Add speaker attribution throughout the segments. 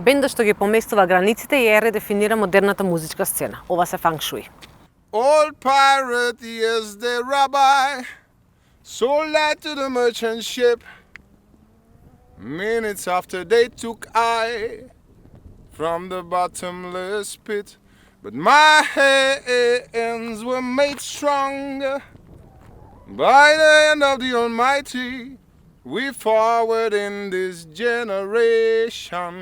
Speaker 1: Бендот што ги поместува границите и ја редефинира модерната музичка сцена. Ова се Feng Shui.
Speaker 2: Old pirate, yes, the rabbi sold that to the merchant ship. Minutes after they took I from the bottomless pit. But my hands were made stronger by the hand of the Almighty. We forward in this generation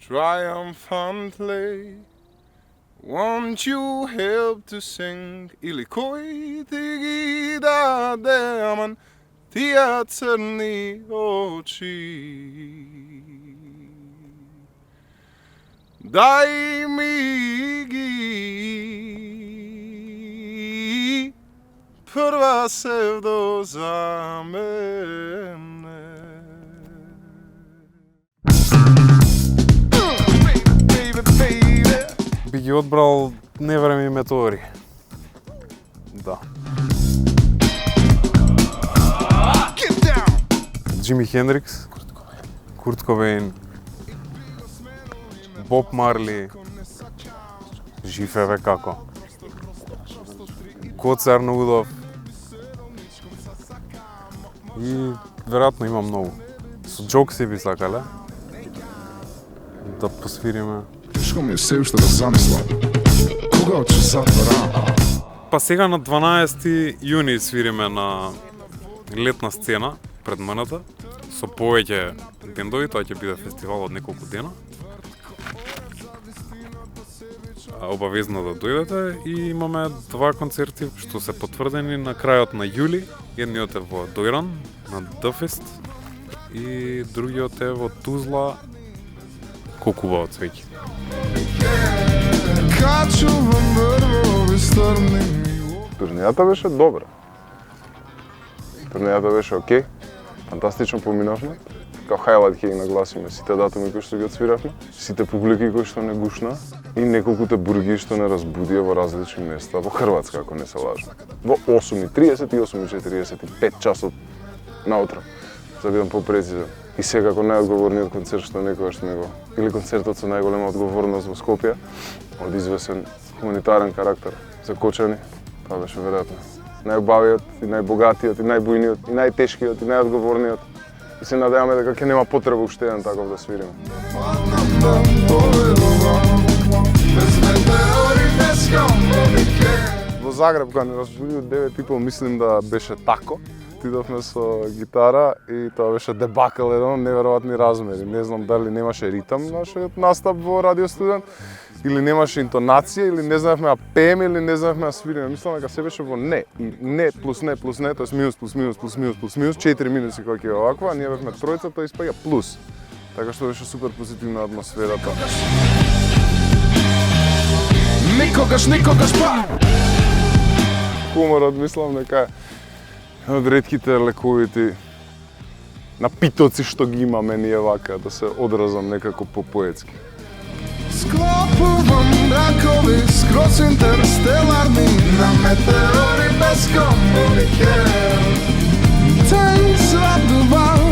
Speaker 2: triumphantly. Won't you help to sing Ilikoi tigida deaman tia crni oči. Daj mi gi prva sevdo za mene.
Speaker 3: Би ги одбрал Невреме метеори. Да. Джими Хендрикс, Курт Кобейн, Боб Марли, жив еве како. Коцар Нудов. И веројатно има многу. Со Джокси би сакале да посвириме.
Speaker 2: Тешко ми е се уште да замислам. Кога ќе затворам?
Speaker 3: Па сега на 12 јуни свириме на летна сцена пред мената со повеќе бендови, тоа ќе биде фестивал од неколку дена. Обавезно да дојдете и имаме два концерти што се потврдени на крајот на јули. Едниот е во Дојран на Дфест и другиот е во Тузла Кокува од свеќи.
Speaker 4: Турнијата беше добра. Турнијата беше окей. Фантастично поминавме. Као хајлајт ќе ги нагласиме сите датуми кои што ги отсвиравме, сите публики кои што не гушна и неколкуте бурги што не разбудија во различни места во Хрватска, ако не се лажам. Во 8:30 и 8:45 часот наутро, за да бидам попрецизен. И секако најодговорниот концерт што некогаш сме го, или концертот со најголема одговорност во Скопје, од извесен хуманитарен карактер за Кочани, тоа беше веројатно најубавиот и најбогатиот и најбујниот и најтешкиот и најодговорниот. И се надеваме дека ќе нема потреба уште еден таков да свириме. Во Загреб, кога не разбудио 9:30, мислим да беше тако. Отидовме со гитара и тоа беше дебакл едно, неверојатни размери. Не знам дали немаше ритам нашиот настап во Радио Студент, или немаше интонација, или не знаевме да пееме, или не знаевме да свириме. Мислам дека се беше во не. И не плюс не плюс не, тоа е минус плюс минус плюс минус плюс минус, 4 минуси кога ќе оваква, а ние бевме тројца, тоа испаѓа плюс. Така што беше супер позитивна атмосферата. Никогаш па! Хуморот мислам дека од ретките лековити напитоци што ги имаме ние вака, да се одразам некако по-поетски. Склопувам бракови скроз интерстеларни на метеори без комуникер. Тај сладува